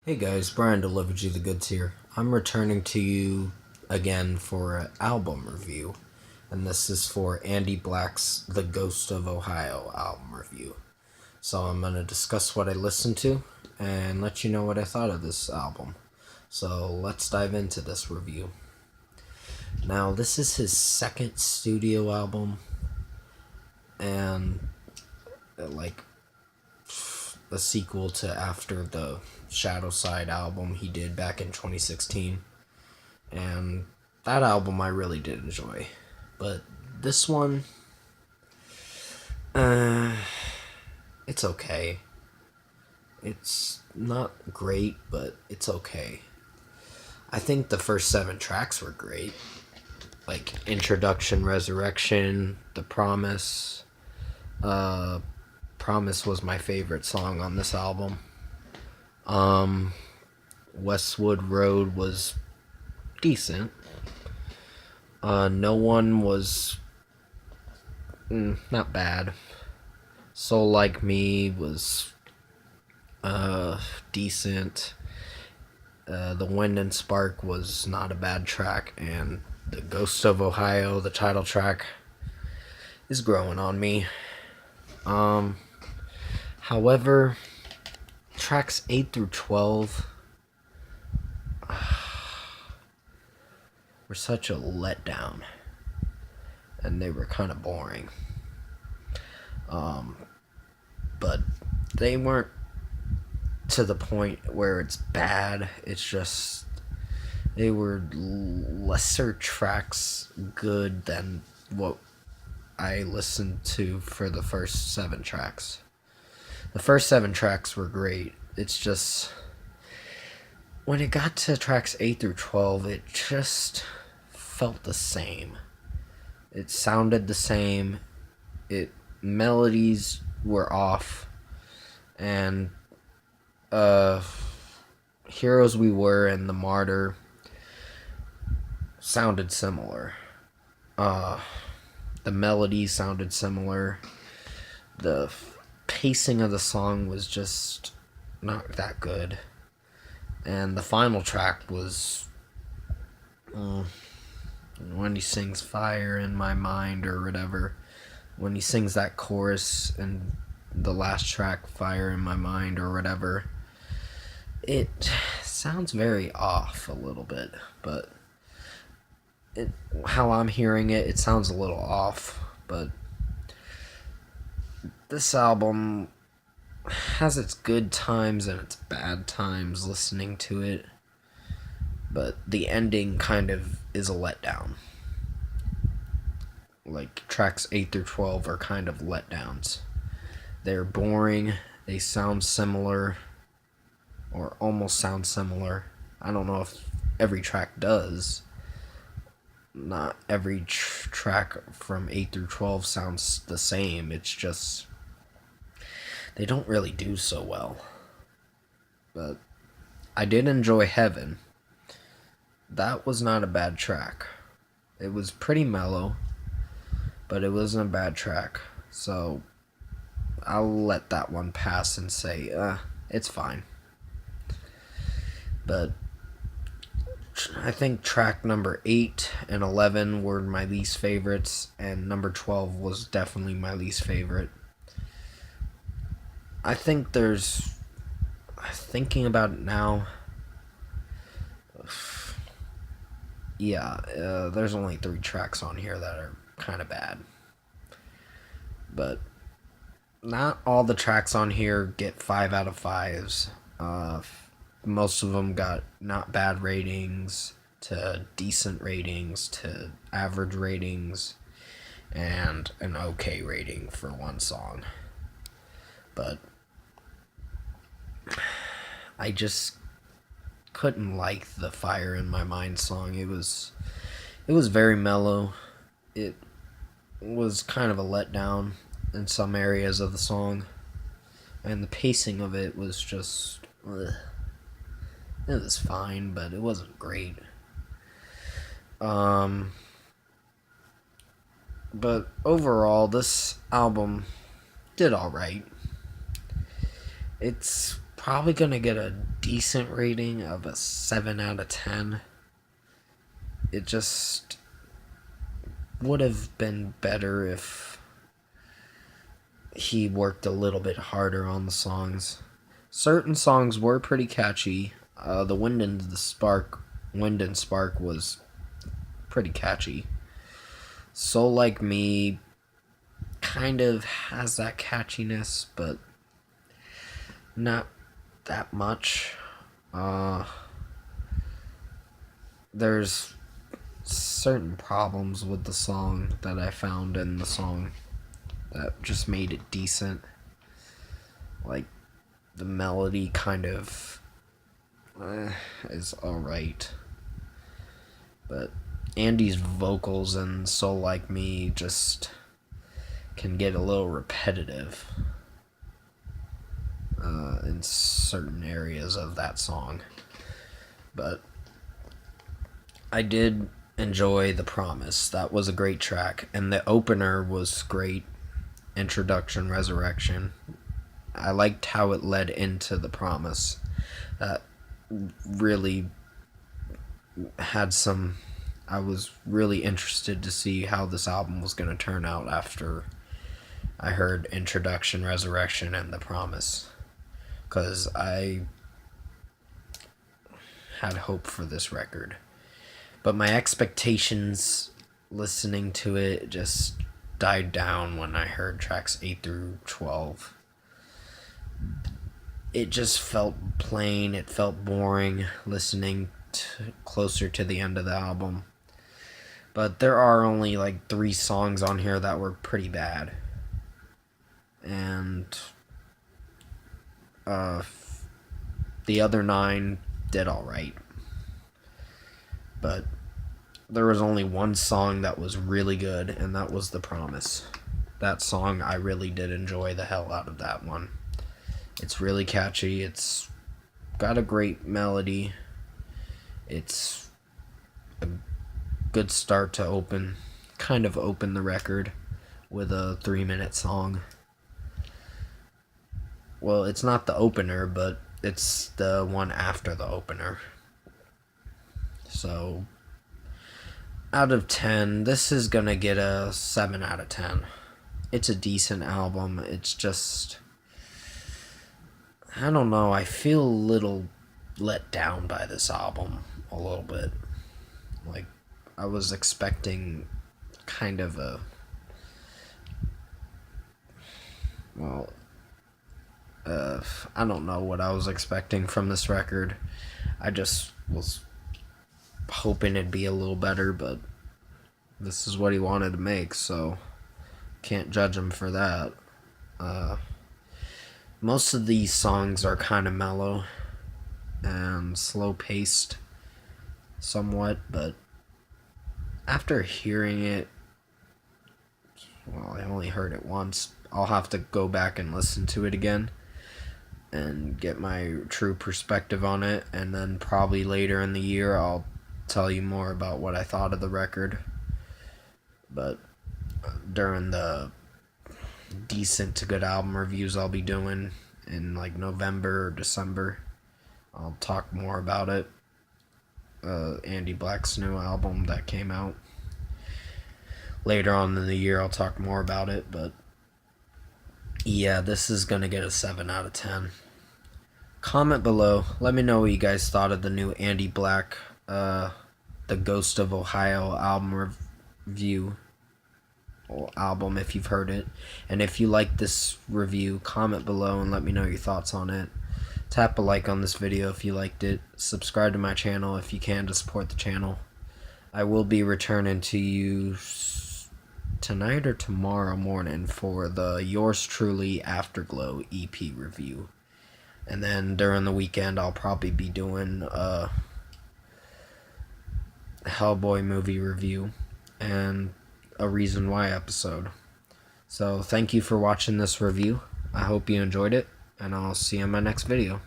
Hey guys, Brian Delivered You the Goods here. I'm returning to you again for an album review, and this is for Andy Black's The Ghost of Ohio album review. So I'm going to discuss what I listened to and let you know what I thought of this album. So let's dive into this review. Now, this is his second studio album, and like a sequel to after the Shadow Side album he did back in 2016. And that album I really did enjoy. But this one, it's okay. It's not great, but it's okay. I think the first 7 tracks were great. Like Introduction, Resurrection, The Promise. Promise was my favorite song on this album. Westwood Road was decent. No One was not bad. Soul Like Me was decent. The Wind and Spark was not a bad track, and The Ghost of Ohio, the title track, is growing on me. However, tracks 8 through 12 were such a letdown, and they were kind of boring. But they weren't to the point where it's bad. It's just they were lesser tracks good than what I listened to for the first 7 tracks. The first 7 tracks were great. It's just when it got to tracks 8 through 12, it just felt the same. It sounded the same. Melodies were off, and Heroes We Were and The Martyr sounded similar. The melody sounded similar. The pacing of the song was just not that good. And the final track was when he sings Fire in My Mind or whatever. When he sings that chorus in the last track, Fire in My Mind or whatever, it sounds very off a little bit, but how I'm hearing it, it sounds a little off. But this album has its good times and its bad times listening to it, but the ending kind of is a letdown. Like, tracks 8 through 12 are kind of letdowns. They're boring, they sound similar, or almost sound similar. I don't know if every track does. Not every track from 8 through 12 sounds the same. It's just they don't really do so well. But I did enjoy Heaven. That was not a bad track. It was pretty mellow, but it wasn't a bad track. So I'll let that one pass and say, it's fine. But I think track number 8 and 11 were my least favorites, and number 12 was definitely my least favorite. I think thinking about it now, there's only 3 tracks on here that are kind of bad. But not all the tracks on here get 5 out of 5s. Most of them got not bad ratings to decent ratings to average ratings and an okay rating for one song. But I just couldn't like the Fire in My Mind song. It was very mellow. It was kind of a letdown in some areas of the song, and the pacing of it was just it was fine, but it wasn't great. But overall, this album did all right. It's probably gonna get a decent rating of a 7 out of 10. It just would have been better if he worked a little bit harder on the songs. Certain songs were pretty catchy. The Wind and Spark was pretty catchy. Soul Like Me kind of has that catchiness, but not that much. There's certain problems with the song that I found in the song that just made it decent. Like, the melody kind of is alright. But Andy's vocals in Soul Like Me just can get a little repetitive in certain areas of that song. But I did enjoy The Promise. That was a great track. And the opener was great. Introduction, Resurrection. I liked how it led into The Promise. That really had some... I was really interested to see how this album was going to turn out after I heard Introduction, Resurrection, and The Promise. Because I had hope for this record. But my expectations listening to it just died down when I heard tracks 8 through 12. It just felt plain, it felt boring listening closer to the end of the album. But there are only like 3 songs on here that were pretty bad. And the other 9 did alright. But there was only one song that was really good, and that was The Promise. That song, I really did enjoy the hell out of that one. It's really catchy. It's got a great melody. It's a good start to open the record with a 3-minute song. Well, it's not the opener, but it's the one after the opener. So, out of 10, this is gonna get a 7 out of 10. It's a decent album. It's just... I don't know, I feel a little let down by this album. A little bit. Like, I was expecting kind of a... Well... I don't know what I was expecting from this record. I just was hoping it'd be a little better, but this is what he wanted to make, so can't judge him for that. Most of these songs are kind of mellow and slow-paced somewhat, but after hearing it, well, I only heard it once. I'll have to go back and listen to it again and get my true perspective on it, and then probably later in the year I'll tell you more about what I thought of the record. But during the decent to good album reviews I'll be doing in like November or December, I'll talk more about it. Andy Black's new album that came out. Later on in the year I'll talk more about it, but yeah, this is gonna get a 7 out of 10. Comment below. Let me know what you guys thought of the new Andy Black, The Ghost of Ohio album review. Or album, if you've heard it. And if you like this review, comment below and let me know your thoughts on it. Tap a like on this video if you liked it. Subscribe to my channel if you can to support the channel. I will be returning to you tonight or tomorrow morning for the Yours Truly Afterglow EP review. And then during the weekend I'll probably be doing a Hellboy movie review and a Reason Why episode. So thank you for watching this review. I hope you enjoyed it, and I'll see you in my next video.